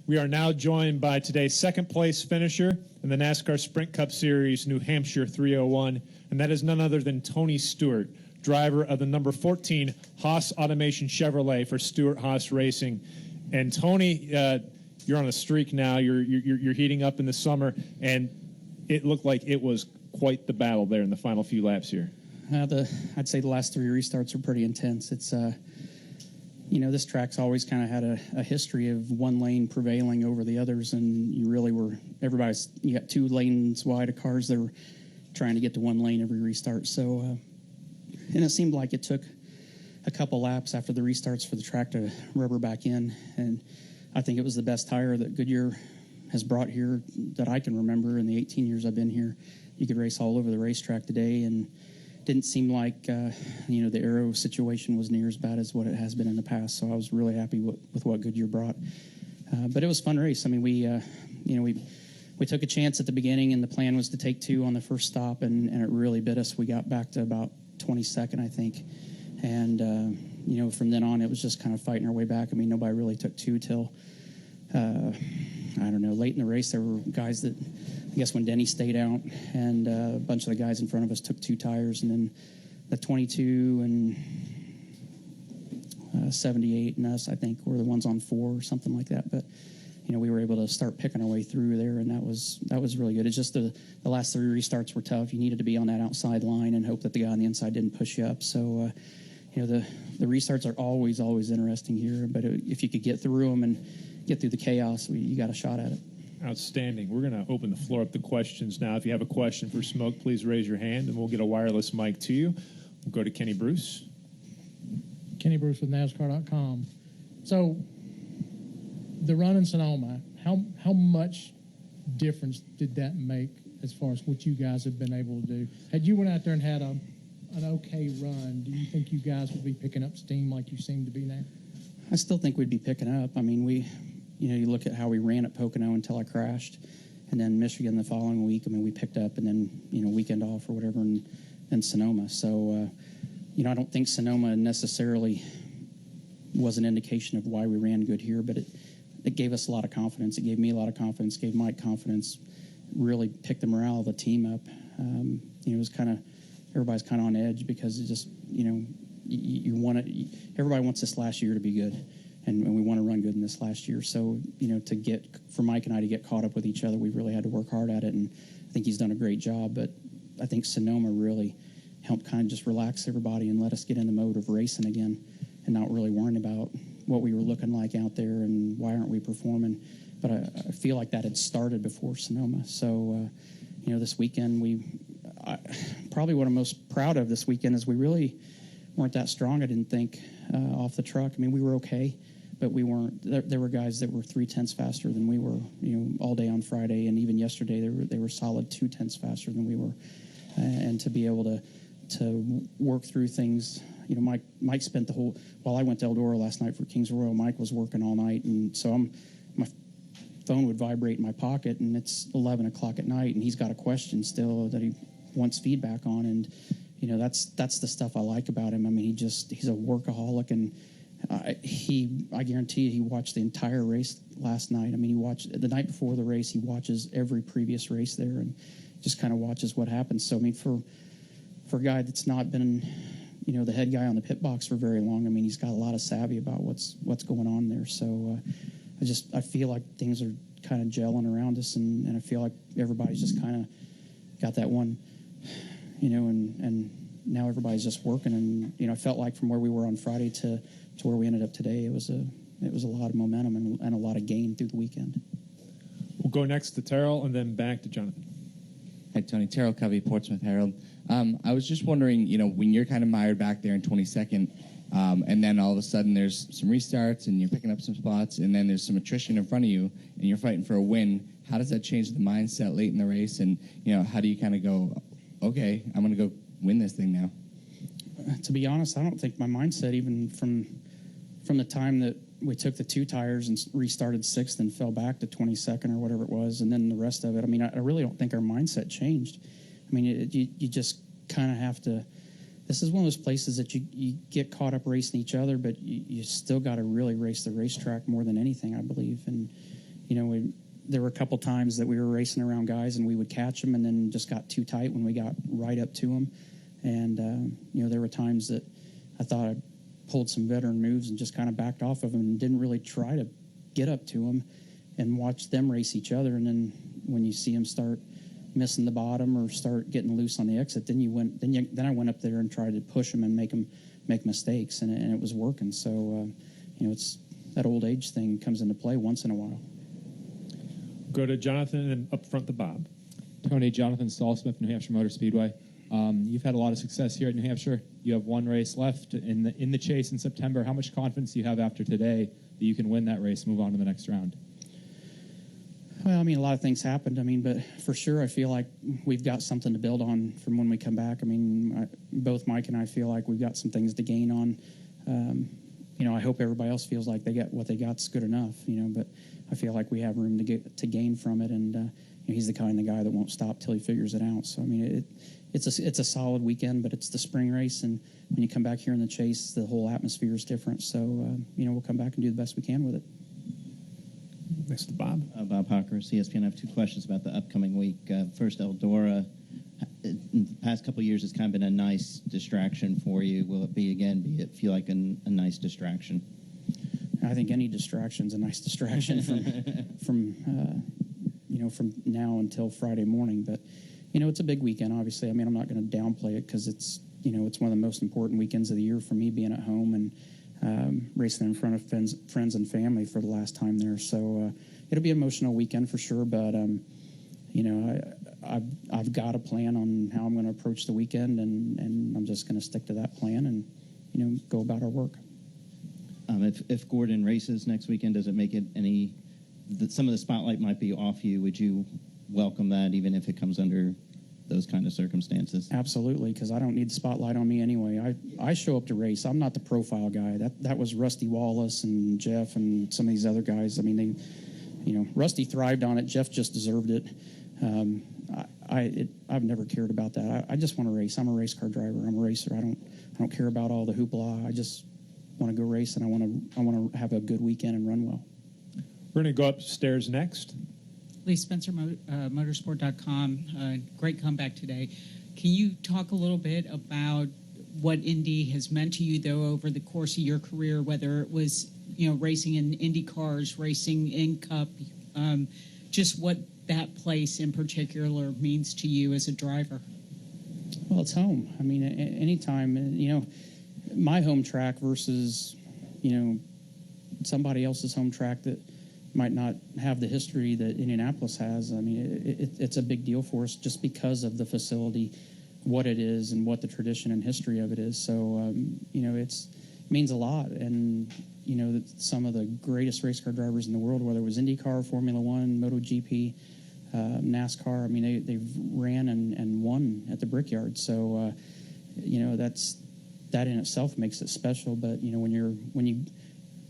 We are now joined by today's second-place finisher in the NASCAR Sprint Cup Series, New Hampshire 301, and that is none other than Tony Stewart, driver of the number 14 Haas Automation Chevrolet for Stewart Haas Racing. And Tony, you're on a streak now. You're heating up in the summer, and it looked like it was quite the battle there in the final few laps here. I'd say the last three restarts were pretty intense. It's this track's always kind of had a history of one lane prevailing over the others, and you got 2 lanes wide of cars that were trying to get to one lane every restart. So, and it seemed like it took a couple laps after the restarts for the track to rubber back in, and I think it was the best tire that Goodyear has brought here that I can remember in the 18 years I've been here. You could race all over the racetrack today, and didn't seem like the aero situation was near as bad as what it has been in the past. So I was really happy with what Goodyear brought. But it was a fun race. I mean, we took a chance at the beginning, and the plan was to take 2 on the first stop, and it really bit us. We got back to about 22nd, I think, and from then on it was just kind of fighting our way back. I mean, nobody really took 2 till late in the race. There were guys that, I guess, when Denny stayed out, and a bunch of the guys in front of us took 2 tires, and then the 22 and 78 and us, I think, were the ones on 4 or something like that. But we were able to start picking our way through there, and that was really good. It's just the last 3 restarts were tough. You needed to be on that outside line and hope that the guy on the inside didn't push you up. So the restarts are always interesting here. But if you could get through them and get through the chaos, you got a shot at it. Outstanding. We're going to open the floor up to questions now. If you have a question for Smoke, please raise your hand, and we'll get a wireless mic to you. We'll go to Kenny Bruce. Kenny Bruce with NASCAR.com. So, the run in Sonoma, how much difference did that make as far as what you guys have been able to do? Had you went out there and had an okay run, do you think you guys would be picking up steam like you seem to be now? I still think we'd be picking up. I mean, you look at how we ran at Pocono until I crashed, and then Michigan the following week. I mean, we picked up, and then weekend off or whatever, and then Sonoma. So, I don't think Sonoma necessarily was an indication of why we ran good here, but it gave us a lot of confidence. It gave me a lot of confidence. Gave Mike confidence. Really picked the morale of the team up. It was everybody's kind of on edge because it just you want it. Everybody wants this last year to be good. And we want to run good in this last year. So, for Mike and I to get caught up with each other, we really had to work hard at it. And I think he's done a great job. But I think Sonoma really helped kind of just relax everybody and let us get in the mode of racing again and not really worrying about what we were looking like out there and why aren't we performing. But I feel like that had started before Sonoma. So, this weekend, probably what I'm most proud of this weekend is we really weren't that strong, I didn't think, off the truck. I mean, we were okay, but we weren't. There were guys that were 0.3 faster than we were, all day on Friday, and even yesterday they were solid 0.2 faster than we were. And to be able to work through things, Mike spent while I went to Eldora last night for Kings Royal, Mike was working all night, and so my phone would vibrate in my pocket, and it's 11 o'clock at night, and he's got a question still that he wants feedback on, and that's the stuff I like about him. I mean, he's a workaholic, and I guarantee you he watched the entire race last night. I mean, he watched the night before the race. He watches every previous race there, and just kind of watches what happens. So, I mean, for a guy that's not been, the head guy on the pit box for very long, I mean, he's got a lot of savvy about what's going on there. So, I feel like things are kind of gelling around us, and I feel like everybody's just kind of got that one. And now everybody's just working, and I felt like from where we were on Friday to where we ended up today, it was a lot of momentum and a lot of gain through the weekend. We'll go next to Terrell and then back to Jonathan. Hi, Tony. Terrell Covey, Portsmouth Herald. I was just wondering, when you're kind of mired back there in 22nd, and then all of a sudden there's some restarts and you're picking up some spots, and then there's some attrition in front of you, and you're fighting for a win. How does that change the mindset late in the race? And how do you kind of go, okay, I'm going to go win this thing now? To be honest, I don't think my mindset, even from the time that we took the 2 tires and restarted 6th and fell back to 22nd or whatever it was, and then the rest of it, I mean, I really don't think our mindset changed. I mean, you just kind of have to. This is one of those places that you get caught up racing each other, but you still got to really race the racetrack more than anything, I believe. And there were a couple times that we were racing around guys and we would catch them and then just got too tight when we got right up to them. And, there were times that I thought I pulled some veteran moves and just kind of backed off of them and didn't really try to get up to them and watch them race each other. And then when you see them start missing the bottom or start getting loose on the exit, then I went up there and tried to push them and make them make mistakes, and it was working. So, it's that old age thing comes into play once in a while. Go to Jonathan and up front to Bob. Tony, Jonathan Stallsmith, New Hampshire Motor Speedway. You've had a lot of success here at New Hampshire. You have one race left in the chase in September. How much confidence do you have after today that you can win that race, move on to the next round? Well, a lot of things happened. But for sure, I feel like we've got something to build on from when we come back. Both Mike and I feel like we've got some things to gain on. I hope everybody else feels like they got what they got's good enough. But I feel like we have room to gain from it, and he's the kind of guy that won't stop till he figures it out. So it's a solid weekend, but it's the spring race, and when you come back here in the chase, the whole atmosphere is different. So we'll come back and do the best we can with it. Next to Bob. Bob Hawker, CSPN. I have two questions about the upcoming week. First, Eldora. In the past couple of years, it's kind of been a nice distraction for you. Will it be again? Be it feel like a nice distraction? I think any distraction's a nice distraction from now until Friday morning. But it's a big weekend. Obviously, I'm not going to downplay it because it's it's one of the most important weekends of the year for me, being at home and racing in front of friends and family for the last time there. So it'll be an emotional weekend for sure. But I've got a plan on how I'm going to approach the weekend, and I'm just going to stick to that plan and go about our work. If Gordon races next weekend, does it make it some of the spotlight might be off you? Would you welcome that, even if it comes under those kind of circumstances? Absolutely, because I don't need the spotlight on me anyway. I show up to race. I'm not the profile guy. That was Rusty Wallace and Jeff and some of these other guys. Rusty thrived on it. Jeff just deserved it. I've never cared about that. I just want to race. I'm a race car driver. I'm a racer. I don't care about all the hoopla. I just want to go race, and I want to have a good weekend and run well. We're going to go upstairs next. Lee Spencer, motorsport.com. Great comeback today. Can you talk a little bit about what Indy has meant to you, though, over the course of your career, whether it was, racing in Indy cars, racing in Cup, just what that place in particular means to you as a driver? Well, it's home. Anytime, my home track versus, somebody else's home track that might not have the history that Indianapolis has. It's a big deal for us just because of the facility, what it is, and what the tradition and history of it is. So, it means a lot. And, some of the greatest race car drivers in the world, whether it was IndyCar, Formula One, MotoGP, NASCAR, they've ran and won at the Brickyard. So, that in itself makes it special. But,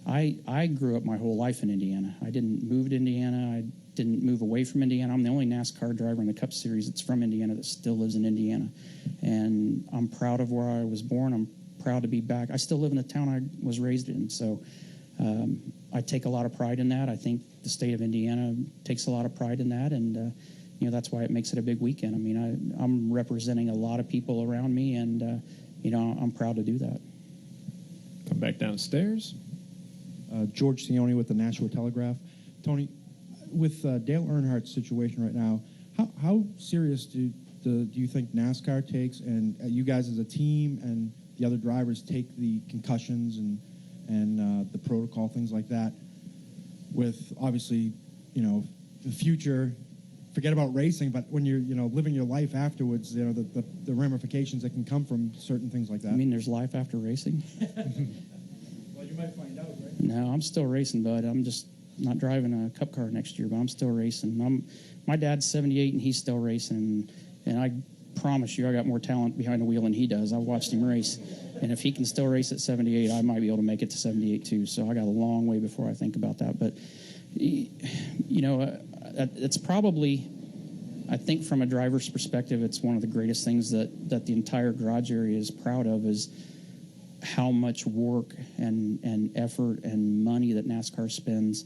I grew up my whole life in Indiana. I didn't move to Indiana. I didn't move away from Indiana. I'm the only NASCAR driver in the Cup Series that's from Indiana that still lives in Indiana. And I'm proud of where I was born. I'm proud to be back. I still live in the town I was raised in. So I take a lot of pride in that. I think the state of Indiana takes a lot of pride in that. And, that's why it makes it a big weekend. I'm representing a lot of people around me, and, I'm proud to do that. Come back downstairs. George Sione with the Nashua Telegraph. Tony, with Dale Earnhardt's situation right now, how serious do you think NASCAR takes, and you guys as a team and the other drivers take the concussions and the protocol, things like that, with obviously, the future, forget about racing, but when you're, living your life afterwards, the ramifications that can come from certain things like that. There's life after racing? Well, you might find out, right? No, I'm still racing, bud. I'm just not driving a Cup car next year, but I'm still racing. My dad's 78, and he's still racing. And I promise you, I got more talent behind the wheel than he does. I've watched him race. And if he can still race at 78, I might be able to make it to 78 too. So I got a long way before I think about that. But, it's probably, I think from a driver's perspective, it's one of the greatest things that the entire garage area is proud of, is how much work and effort and money that NASCAR spends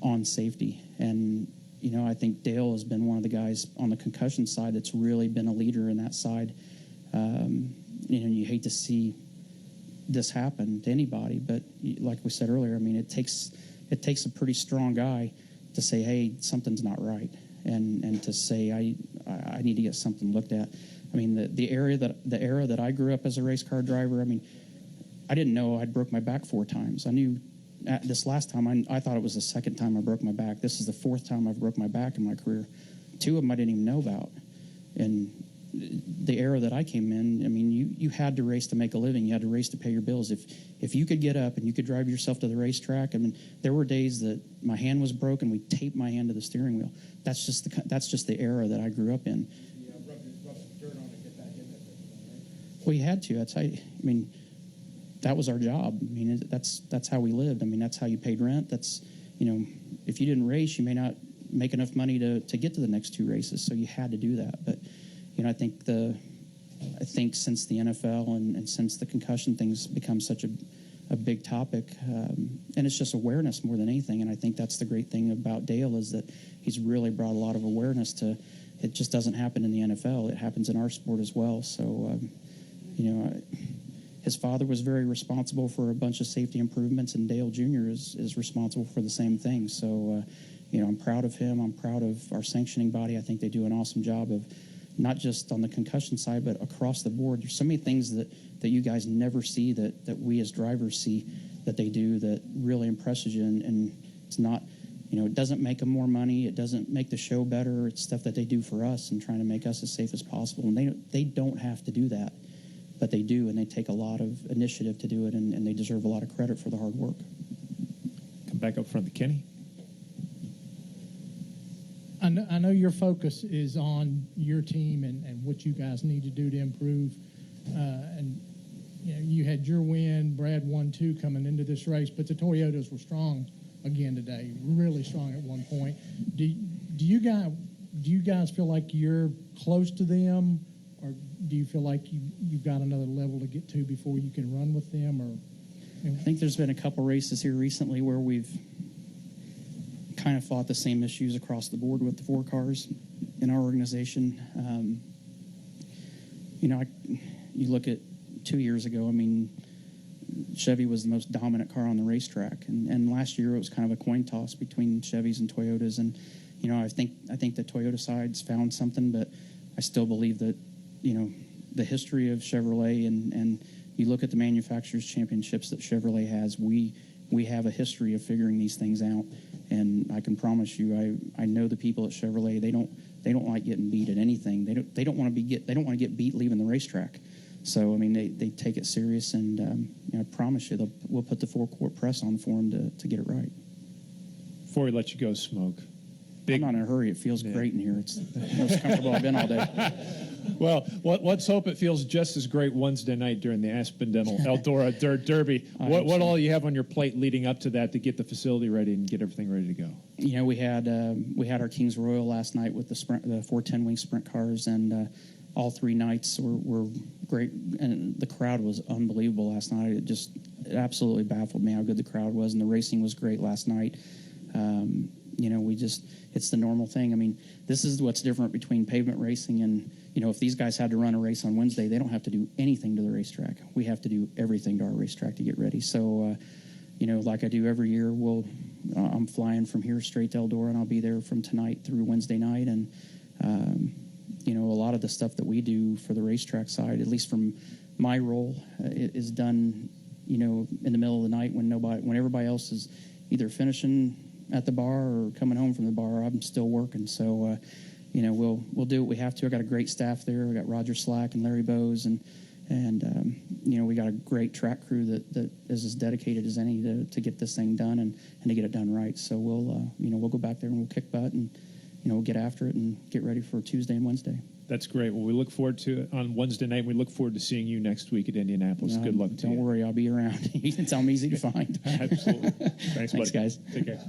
on safety. And, I think Dale has been one of the guys on the concussion side that's really been a leader in that side. You hate to see this happen to anybody, but like we said earlier, I mean, it takes a pretty strong guy to say, hey, something's not right, and to say I need to get something looked at. I mean, the era that I grew up as a race car driver, I mean, I didn't know I'd broke my back 4 times. I knew this last time I thought it was the second time I broke my back. This is the 4th time I've broke my back in my career. 2 of them I didn't even know about. And the era that I came in, I mean, you had to race to make a living. You had to race to pay your bills. If you could get up and you could drive yourself to the racetrack, I mean, there were days that my hand was broken. We taped my hand to the steering wheel. That's just the era that I grew up in. Well, you had to. That's how. I mean, that was our job. I mean, that's how we lived. I mean, that's how you paid rent. That's, if you didn't race, you may not make enough money to get to the next 2 races. So you had to do that. But I think since the NFL and since the concussion thing's become such a big topic, and it's just awareness more than anything. And I think that's the great thing about Dale is that he's really brought a lot of awareness to. It just doesn't happen in the NFL. It happens in our sport as well. So, his father was very responsible for a bunch of safety improvements, and Dale Jr. is responsible for the same thing. So, I'm proud of him. I'm proud of our sanctioning body. I think they do an awesome job of not just on the concussion side, but across the board. There's so many things that you guys never see that we as drivers see that they do that really impresses you. And it's not, it doesn't make them more money. It doesn't make the show better. It's stuff that they do for us and trying to make us as safe as possible. And they don't have to do that, but they do, and they take a lot of initiative to do it, and they deserve a lot of credit for the hard work. Come back up front to Kenny. I know your focus is on your team and what you guys need to do to improve. You had your win. Brad won 2 coming into this race, but the Toyotas were strong again today, really strong at one point. Do you guys feel like you're close to them, or do you feel like you've got another level to get to before you can run with them? Or I think there's been a couple races here recently where we've kind of fought the same issues across the board with the 4 cars in our organization. You look at 2 years ago, I mean, Chevy was the most dominant car on the racetrack, and last year it was kind of a coin toss between Chevys and Toyotas. And I think the Toyota side's found something, but I still believe that the history of Chevrolet and you look at the manufacturers championships that Chevrolet has, we have a history of figuring these things out. And I can promise you, I know the people at Chevrolet. They don't like getting beat at anything. They don't want to get beat leaving the racetrack. So I mean, they take it serious, and I promise you, we'll put the 4-court press on for them to get it right. Before we let you go, Smoke. I'm not in a hurry. It feels great in here. It's the most comfortable I've been all day. Well, let's hope it feels just as great Wednesday night during the Aspendale Eldora Dirt Derby. What all you have on your plate leading up to that to get the facility ready and get everything ready to go? We had our Kings Royal last night with the 410 wing sprint cars, and all 3 nights were great, and the crowd was unbelievable last night. It absolutely baffled me how good the crowd was, and the racing was great last night. It's the normal thing. I mean, this is what's different between pavement racing and, if these guys had to run a race on Wednesday, they don't have to do anything to the racetrack. We have to do everything to our racetrack to get ready. So, like I do every year, I'm flying from here straight to Eldora, and I'll be there from tonight through Wednesday night. And, a lot of the stuff that we do for the racetrack side, at least from my role, is done, in the middle of the night when everybody else is either finishing at the bar or coming home from the bar. I'm still working, so we'll do what we have to. I got a great staff there. We got Roger Slack and Larry Bowes, and we got a great track crew that is as dedicated as any to get this thing done and to get it done right. So we'll go back there and we'll kick butt and we'll get after it and get ready for Tuesday and Wednesday. That's great. Well, we look forward to it on Wednesday night. We look forward to seeing you next week at Indianapolis. Good luck to you. Don't worry, I'll be around. I'm easy to find. Absolutely. Thanks, buddy. Thanks, guys. Take care.